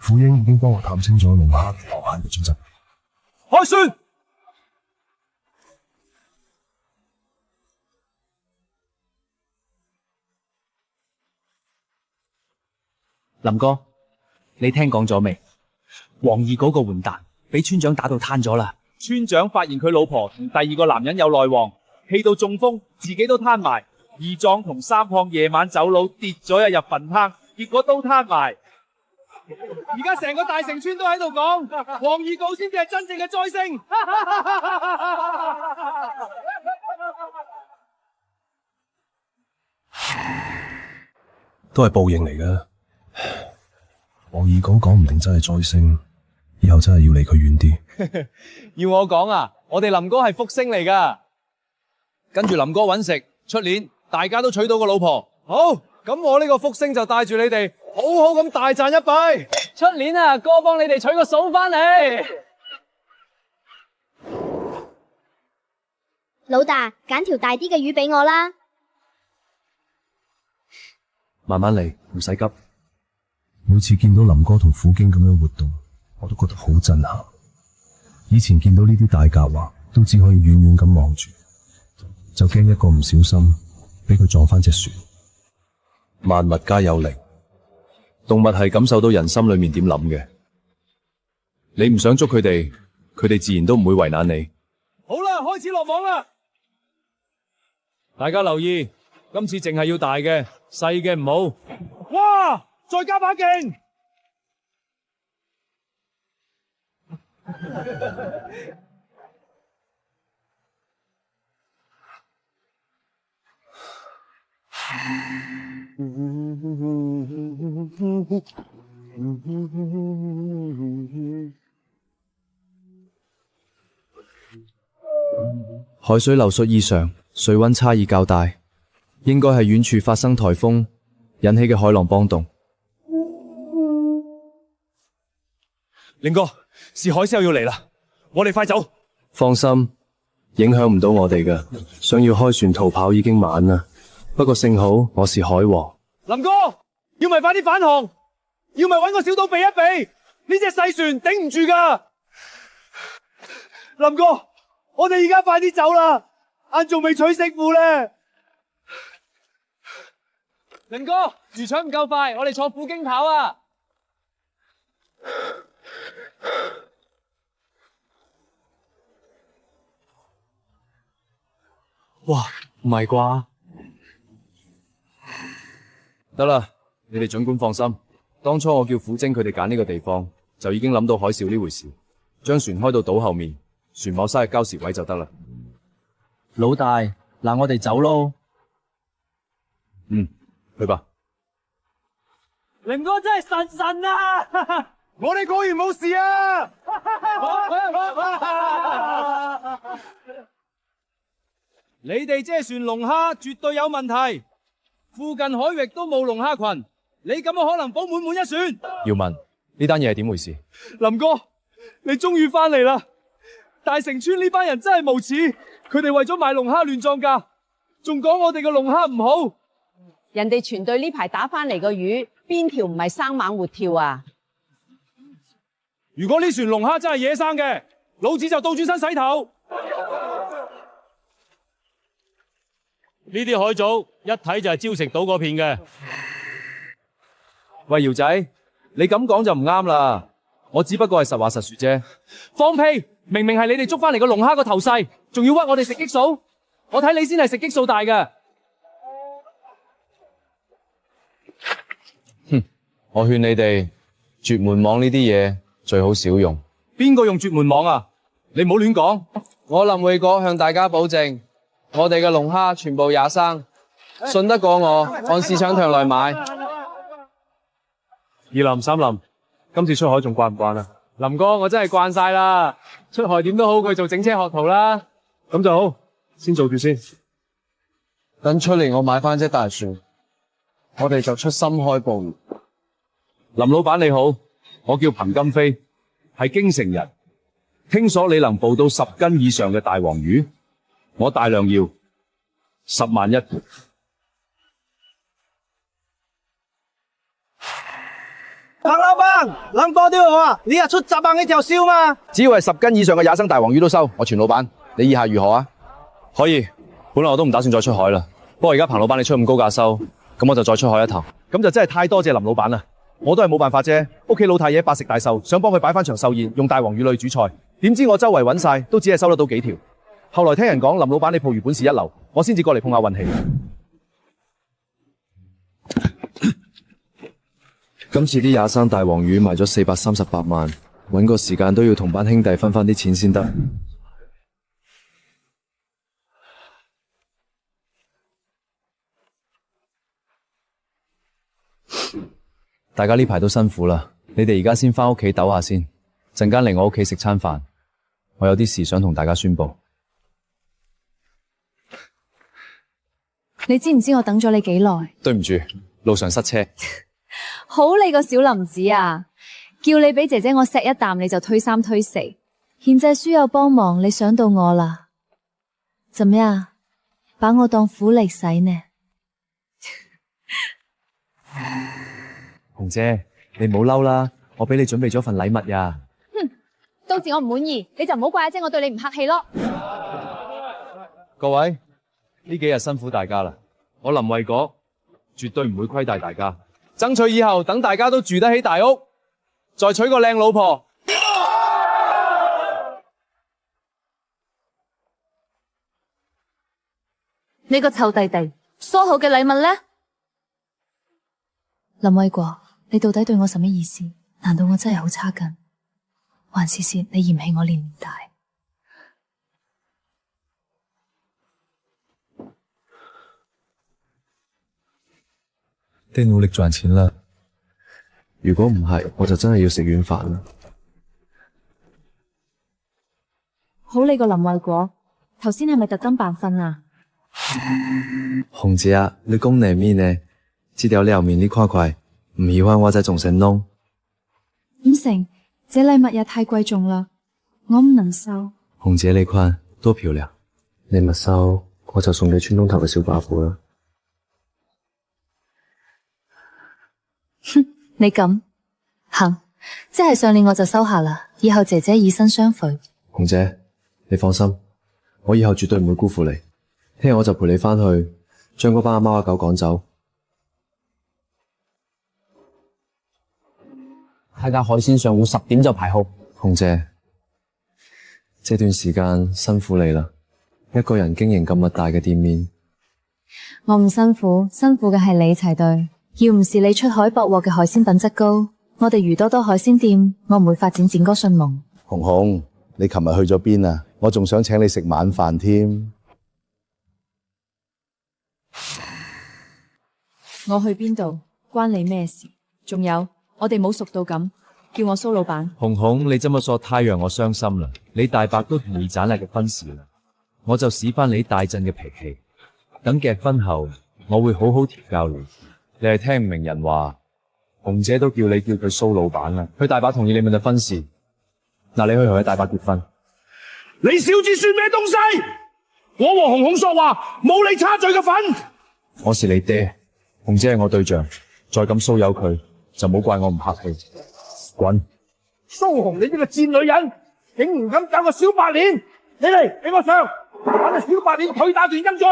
虎英已經幫我探清咗龍蝦、河蟹嘅專輯。開船！林哥，你聽講咗未？黃二嗰個混蛋俾村長打到攤咗啦。村長發現佢老婆同第二個男人有來往，氣到中風，自己都攤埋。二壯同三胖夜晚走佬跌咗入墳坑，結果都攤埋。而家成個大城村都喺度講，黃二稿先至係真正嘅災星。都係報應嚟嘅。黃二稿講唔定真係災星，以後真係要離佢遠啲。要我講啊，我哋林哥係福星嚟噶，跟住林哥揾食，出年大家都娶到個老婆。好，咁我呢個福星就帶住你哋好好咁大賺一筆。出年啊，哥幫你哋娶個嫂翻嚟。老大，揀條大啲嘅魚俾我啦。慢慢嚟，唔使急。每次見到林哥同虎經咁樣活動，我都覺得好震撼。以前見到呢啲大夾話，都只可以遠遠咁望住，就驚一個唔小心俾佢撞翻隻船。萬物皆有靈，動物係感受到人心裏面點諗嘅。你唔想捉佢哋，佢哋自然都唔會為難你。好啦，開始落網啦！大家留意，今次淨係要大嘅，細嘅唔好。哇！再加把勁！海水流速異常，水溫差異較大，應該係遠處發生颱風引起嘅海浪波動。凌哥，是海嘯要嚟啦，我哋快走。放心，影響唔到我哋㗎。想要開船逃跑已經晚啦。不過幸好我是海王。林哥，要咪快啲返航，要咪搵個小島避一避，呢隻細船頂唔住噶。林哥，我哋而家快啲走啦，晏仲未娶媳婦咧。凌哥，魚腸唔夠快，我哋坐虎鯨跑啊！哇，唔係啩？得啦，你哋盡管放心。當初我叫虎精佢哋揀呢個地方，就已經諗到海嘯呢回事，將船開到島後面，船某塞入交時位就得啦。老大，嗱我哋走咯。嗯，去吧。凌哥真係神啊！我哋果然冇事啊！你哋隻船龍蝦絕對有問題，附近海域都冇龍蝦群，你咁樣可能保滿一船。耀文，呢單嘢係點回事？林哥，你終於翻嚟啦！大成村呢班人真係無恥，佢哋為咗賣龍蝦亂撞價，仲講我哋嘅龍蝦唔好。人哋全隊呢排打翻嚟個魚，邊條唔係生猛活跳啊？如果呢船龍蝦真係野生嘅，老子就倒轉身洗頭。呢啲海藻一睇就係礁石島嗰片嘅。喂，姚仔，你咁講就唔啱啦。我只不過係實話實說啫。放屁！明明係你哋捉翻嚟個龍蝦個頭細，仲要屈我哋食激素。我睇你先係食激素大嘅。哼，我勸你哋絕門網呢啲嘢最好少用。邊個用絕門網啊？你唔好亂講。我林衛國向大家保證，我哋嘅龍蝦全部野生，信得過我，按市場價來買。二林、三林，今次出海仲慣唔慣啊？林哥，我真係慣晒啦，出海點都好過做整車學徒啦。咁就好，先做住先。等出年我買翻隻大船，我哋就出深海捕魚。林老闆你好，我叫彭金飛，係京城人。聽說你能捕到10斤以上嘅大黃魚，我大量要10萬一條。彭老闆，諗多啲啊！你日出10萬一條燒嘛？只要係10斤以上嘅野生大黃魚都收，我全老闆。你意下如何啊？可以，本來我都唔打算再出海啦。不過而家彭老闆你出咁高價收，咁我就再出海一頭。咁就真係太多謝林老闆啦！我都係冇辦法啫。屋企老太爺百食大壽，想幫佢擺翻場壽宴，用大黃魚類煮菜。點知我周圍揾晒，都只係收得到幾條。後來聽人講林老闆你捕魚本事一流，我先至過嚟碰下運氣。今次啲野生大黃魚賣咗438萬，揾個時間都要同班兄弟分翻啲錢先得。大家呢排都辛苦啦，你哋而家先翻屋企抖下先，陣間嚟我屋企食餐飯。我有啲事想同大家宣佈。你知唔知我等咗你幾耐？對唔住，路上塞車。好你個小林子啊！叫你俾姐姐我錫一啖，你就推三推四。賢姐書友幫忙，你想到我啦？怎麼樣？把我當苦力使呢？紅姐，你唔好嬲啦，我俾你準備咗份禮物呀。哼，到時我唔滿意，你就唔好怪阿姐我對你唔客氣咯。各位，呢幾日辛苦大家啦，我林衛國絕對唔會虧待大家。爭取以後等大家都住得起大屋，再娶個靚老婆。你個臭弟弟，梳好嘅禮物呢？林衛國，你到底對我什麼意思？難道我真係好差勁，還是你嫌棄我年齡大？得努力賺錢啦！如果唔係，我就真係要食軟飯啦。好你個林衛國，頭先係咪特登扮瞓啊？紅姐啊，你講嚟咩呢？這條料面呢塊塊，唔喜歡我再重新弄。唔成，這禮物也太貴重啦，我唔能收。紅姐你看多漂亮，你唔收，我就送你村東頭嘅小寡婦啦。哼，你咁行，即係上年我就收下啦。以後姐姐以身相許。紅姐，你放心，我以後絕對唔會辜負你。聽日我就陪你翻去，將嗰班阿貓阿狗趕走。睇架海鮮上戶10點就排好。紅姐，這段時間辛苦你啦，一個人經營咁大嘅店面。我唔辛苦，辛苦嘅係你齊隊。要唔是你出海博獲嘅海鮮品質高，我哋魚多多海鮮店，我唔會發展展哥信夢。紅紅，你琴日去咗邊啊？我仲想請你食晚飯添。我去邊度關你咩事？仲有，我哋冇熟到咁，叫我蘇老闆。紅紅，你這麼說太讓我傷心了。你大伯都同意斬你嘅婚事啦，我就使翻你大陣嘅脾氣。等結婚後，我會好好調教你。你係聽唔明人話，紅姐都叫你叫佢蘇老闆啦。佢大伯同意你們嘅婚事，嗱，你去同佢大伯結婚。你小子算咩東西？我和紅紅說話，冇你插嘴嘅份。我是你爹，紅姐係我對象，再咁騷擾佢，就唔好怪我唔客氣。滾！蘇紅，你呢個賤女人，竟唔敢搞個小白臉！你嚟，俾我上，把個小白臉腿打斷跟住。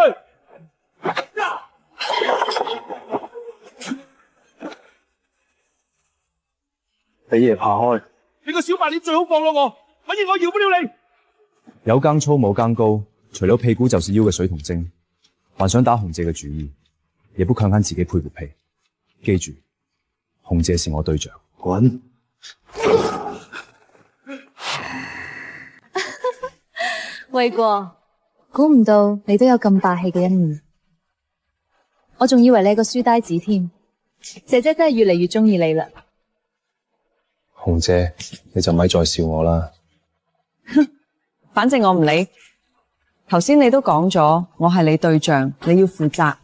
俾爺爬開！你個小白臉最好放過我，反而我饒不了你。有更粗冇更高，除咗屁股就是腰嘅水童精，還想打紅姐嘅主意，也不強姦自己配活皮。記住，紅姐是我對象。滾！衛國，估唔到你都有咁霸氣嘅一面，我仲以為你係個書呆子添。姐姐真係越嚟越中意你啦。紅姐，你就咪再笑我啦。反正我唔理。頭先你都講咗，我係你對象，你要負責。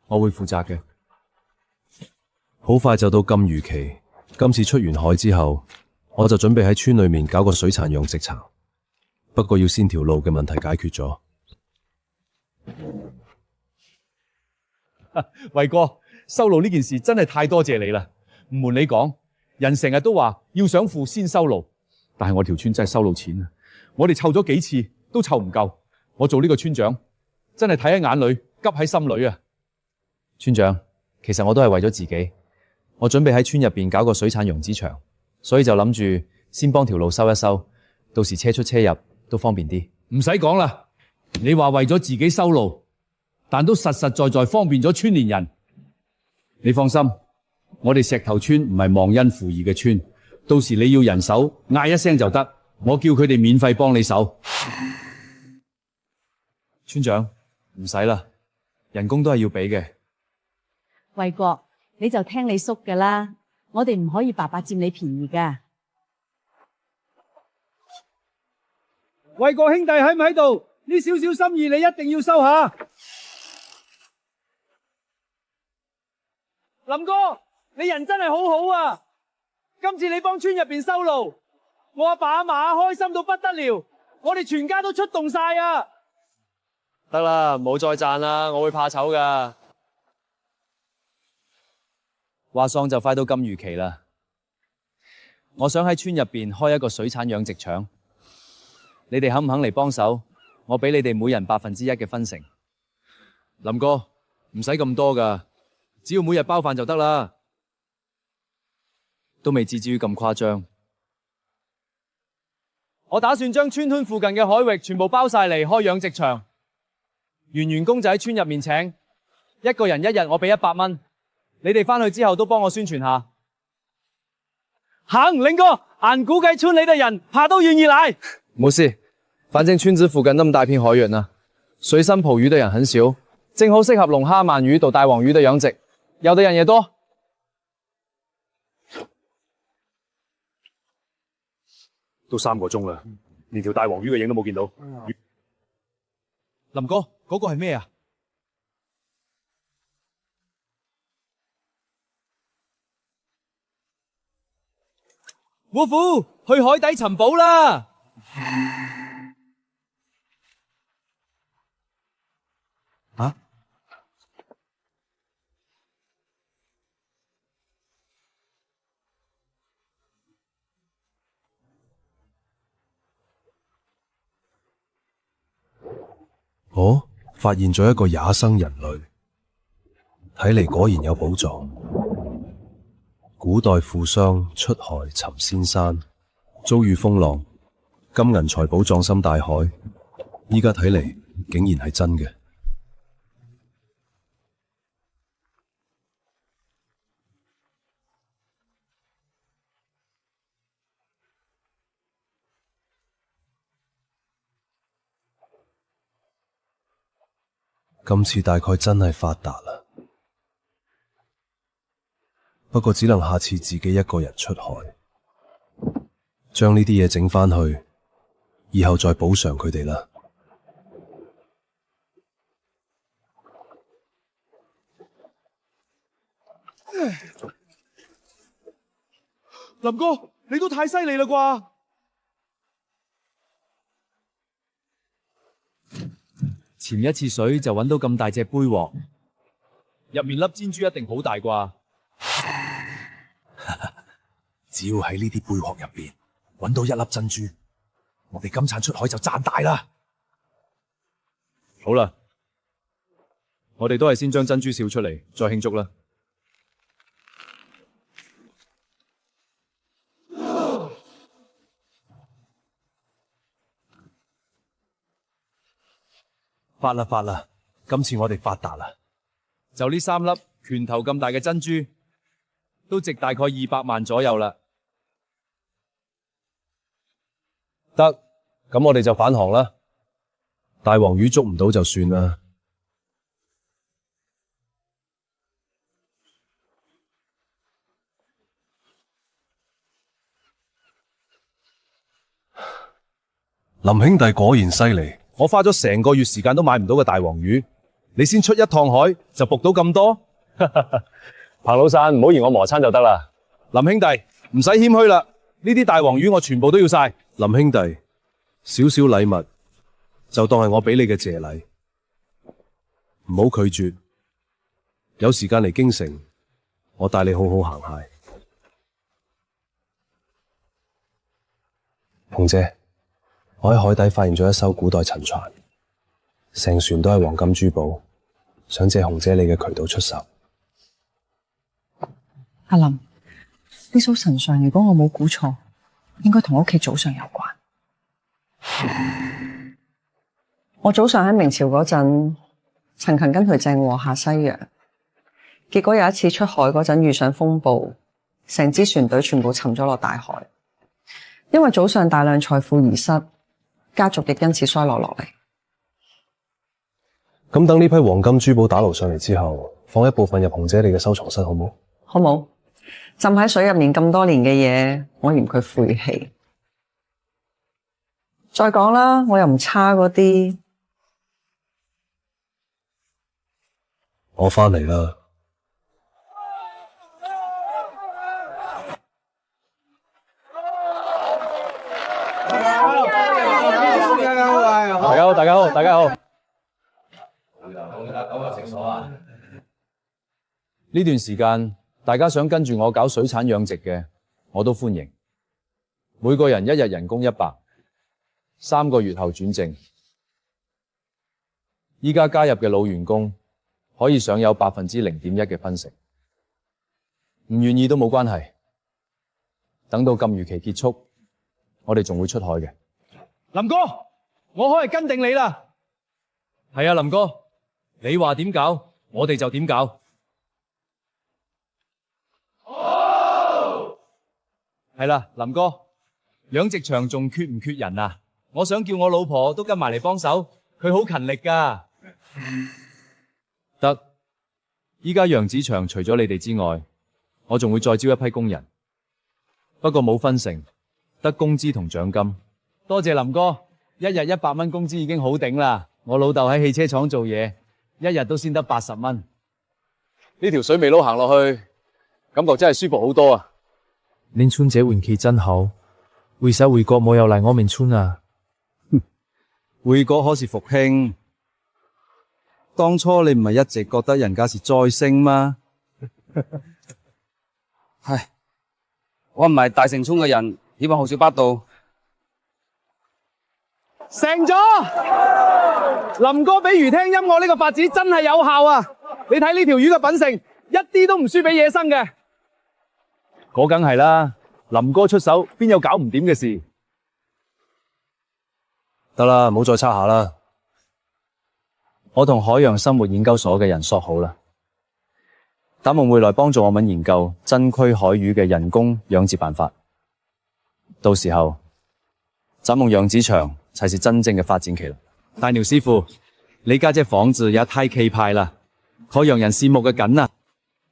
我會負責嘅。好快就到金魚期，今次出完海之後，我就準備喺村裏面搞個水產養殖場。不過要先條路嘅問題解決咗。衛哥，收路呢件事真係太多謝你啦！唔瞞你講，人成日都話要想富先收路，但係我條村真係收路錢啊！我哋湊咗幾次都湊唔夠，我做呢個村長真係睇喺眼裏，急喺心裏啊！村長，其實我都係為咗自己，我準備喺村入邊搞個水產養殖場，所以就諗住先幫條路收一收，到時車出車入都方便啲。唔使講啦，你話為咗自己收路，但都實實在在方便咗村連人。你放心，我哋石頭村唔係忘恩負義嘅村，到時你要人手，嗌一聲就得，我叫佢哋免費幫你手。村長，唔使啦，人工都係要俾嘅。衛國，你就聽你叔㗎啦，我哋唔可以白白佔你便宜㗎。衛國兄弟喺唔喺度？呢少少心意你一定要收下。林哥，你人真係好好啊！今次你幫村入邊收路，我阿爸阿媽開心到不得了，我哋全家都出動晒啊！得啦，唔好再讚啦，我會怕醜噶。話喪就快到金魚期啦，我想喺村入邊開一個水產養殖場，你哋肯唔肯嚟幫手？我俾你哋每人1%嘅分成。林哥，唔使咁多噶，只要每日包飯就得啦，都未至於咁誇張。我打算將村村附近嘅海域全部包晒嚟開養殖場，員工就喺村入面請，一個人1日我俾100蚊，你哋翻去之後都幫我宣傳下。行，令哥，俺估計村裏的人怕都願意來。冇事，反正村子附近那麼大片海源啊，水生捕魚的人很少，正好適合龍蝦、鰻魚到大黃魚的養殖，有的人也多。都3個鐘啦，連條大黃魚嘅影都冇見到。林哥，嗰個係咩啊？護父，去海底尋寶啦！啊？哦，發現咗一個野生人類，睇嚟果然有寶藏。古古代富商出海尋仙山，遭遇風浪，金銀財寶葬身大海。依家睇嚟，竟然係真嘅。今次大概真係發達啦，不過只能下次自己一個人出海，將呢啲嘢整返去，以後再補償佢哋啦。林哥，你都太犀利啦啩！潛一次水就揾到咁大隻杯鑊，入面粒煎珠一定好大啩。只要喺呢啲貝殼入邊揾到一粒珍珠，我哋今餐出海就賺大啦。好啦，我哋都係先將珍珠笑出嚟，再慶祝啦。發啦發啦！今次我哋發達啦！就呢3粒拳頭咁大嘅珍珠，都值大概200萬左右啦。得，咁我哋就返航啦。大黃魚捉唔到就算啦。林兄弟果然犀利。我花咗成個月時間都買唔到個大黃魚，你先出一趟海就捕到咁多？彭老散，唔好嫌我磨餐就得啦。林兄弟，唔使謙虛啦，呢啲大黃魚我全部都要晒。林兄弟，少少禮物就當係我俾你嘅謝禮，唔好拒絕。有時間嚟京城，我帶你好好行蟹。紅姐，我喺海底發現咗一艘古代沉船，成船都係黃金珠寶，想借紅姐你嘅渠道出手。阿林，呢艘神船如果我冇估錯，應該同屋企祖上有關。我祖上喺明朝嗰陣，曾經跟隨鄭和下西洋，結果有一次出海嗰陣遇上風暴，成支船隊全部沉咗落大海。因為祖上大量財富而失，家族亦因此衰落落嚟。咁等呢批黃金珠寶打撈上嚟之後，放一部分入紅姐你嘅收藏室好冇？好冇？浸喺水入面咁多年嘅嘢，我嫌佢晦氣。再講啦，我又唔差嗰啲。我返嚟啦。大家好，大家好。呢段時間，大家想跟住我搞水產養殖嘅，我都歡迎。每個人1日人工100，3個月後轉正。依家加入嘅老員工可以享有0.1%嘅分成，唔願意都冇關係。等到禁漁期結束，我哋仲會出海嘅。林哥，我可以跟定你啦。係啊，林哥，你話點搞，我哋就點搞。係啦，林哥，養殖場仲缺唔缺人啊？我想叫我老婆都跟埋嚟幫手，佢好勤力㗎。得，依家揚子場除咗你哋之外，我仲會再招一批工人，不過冇分成，得工資同獎金。多謝林哥，1日100蚊工資已經好頂啦。我老豆喺汽車廠做嘢，1日都先得80蚊。呢條水尾路行落去，感覺真係舒服好多啊！年村這運氣真好，回首回國冇有嚟我面村啊！回國可是復興，當初你唔係一直覺得人家是災星嗎？唉，我唔係大城村嘅人，以為好少百度。成咗！林哥俾魚聽音樂呢個法子真係有效啊！你睇呢條魚嘅品性，一啲都唔輸俾野生嘅。嗰梗係啦，林哥出手，邊有搞唔掂嘅事？得啦，唔好再猜下啦。我同海洋生活研究所嘅人索好啦，打夢會來幫助我們研究真區海魚嘅人工養殖辦法。到時候，展夢養殖場才是真正嘅發展期啦。大鳥師傅，你家隻房子也太氣派啦，可讓人羨慕嘅緊啊！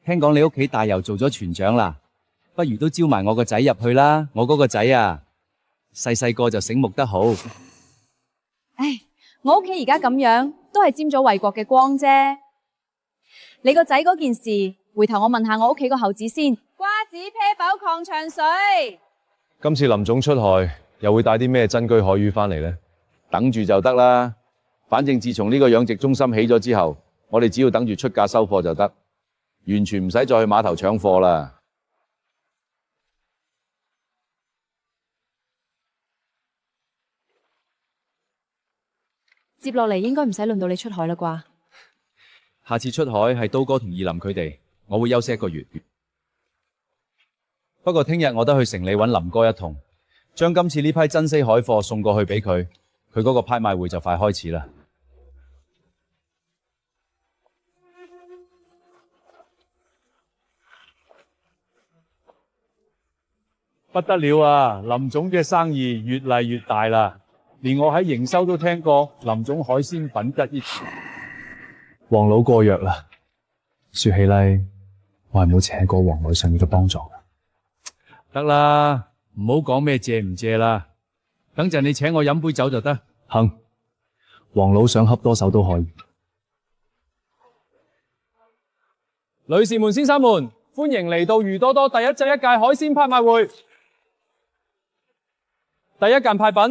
聽講你屋企大游做咗船長啦，不如都招埋我個仔入去啦。我嗰個仔啊，細個就醒目得好。唉，我屋企而家咁樣，都係沾咗衛國嘅光啫。你個仔嗰件事，回頭我問下我屋企個猴子先。瓜子、啤酒、礦泉水。今次林總出海，又會帶啲咩真居海魚翻嚟呢？等住就得啦。反正自從呢個養殖中心起咗之後，我哋只要等住出價收貨就得，完全唔使再去碼頭搶貨啦。接落嚟應該唔使輪到你出海啦啩？下次出海係刀哥同二林佢哋，我會休息1個月。不過聽日我都去城里揾林哥一趟，將今次呢批珍稀海貨送過去俾佢，佢嗰個拍賣會就快開始啦。不得了啊！林總嘅生意越嚟越大啦，連我喺營收都聽過林總海鮮品質一詞。黃老過弱啦，說起嚟，我係冇請過黃女上你嘅幫助。得啦，唔好講咩借唔借啦，等陣你請我飲杯酒就得。行，黃老想恰多手都可以。女士們、先生們，歡迎嚟到魚多多第111屆海鮮拍賣會。第一件派品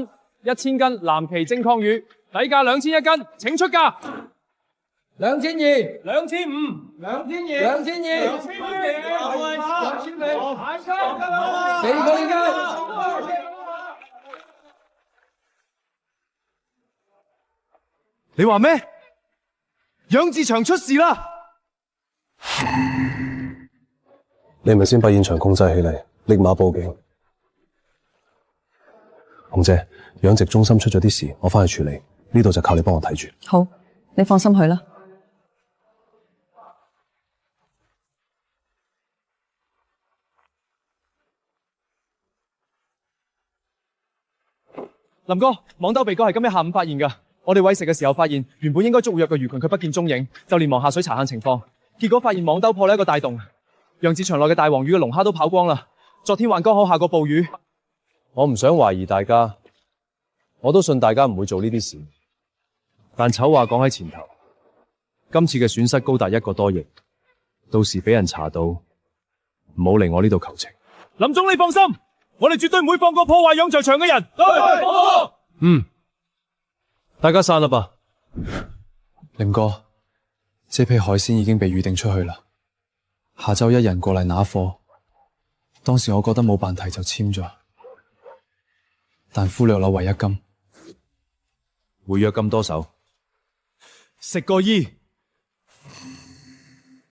1000斤藍鰭蒸鯌魚，底價2100一斤，請出價。2200、2500、2200、2200、你話咩？養殖場出事啦！你咪先把現場控制起嚟，立馬報警。紅姐，養殖中心出咗啲事，我翻去處理，呢度就靠你幫我睇住。好，你放心去啦。林哥，網兜鼻哥係今日下午發現㗎。我哋餵食嘅時候發現，原本應該捉活躍嘅魚群佢不見蹤影，就連忙下水查看情況，結果發現網兜破咗一個大洞，養殖場內嘅大黃魚嘅龍蝦都跑光啦。昨天還剛好下過暴雨。我唔想懷疑大家，我都信大家唔會做呢啲事。但醜話講喺前頭，今次嘅損失高達1個多億，到時俾人查到，唔好嚟我呢度求情。林總，你放心，我哋絕對唔會放過破壞養殖場嘅人。大家散啦吧。林哥，這批海鮮已經被預定出去啦，下週1人過嚟拿貨。當時我覺得冇辦題就簽咗，但忽略咗違約金。會約咁多手，食個醫，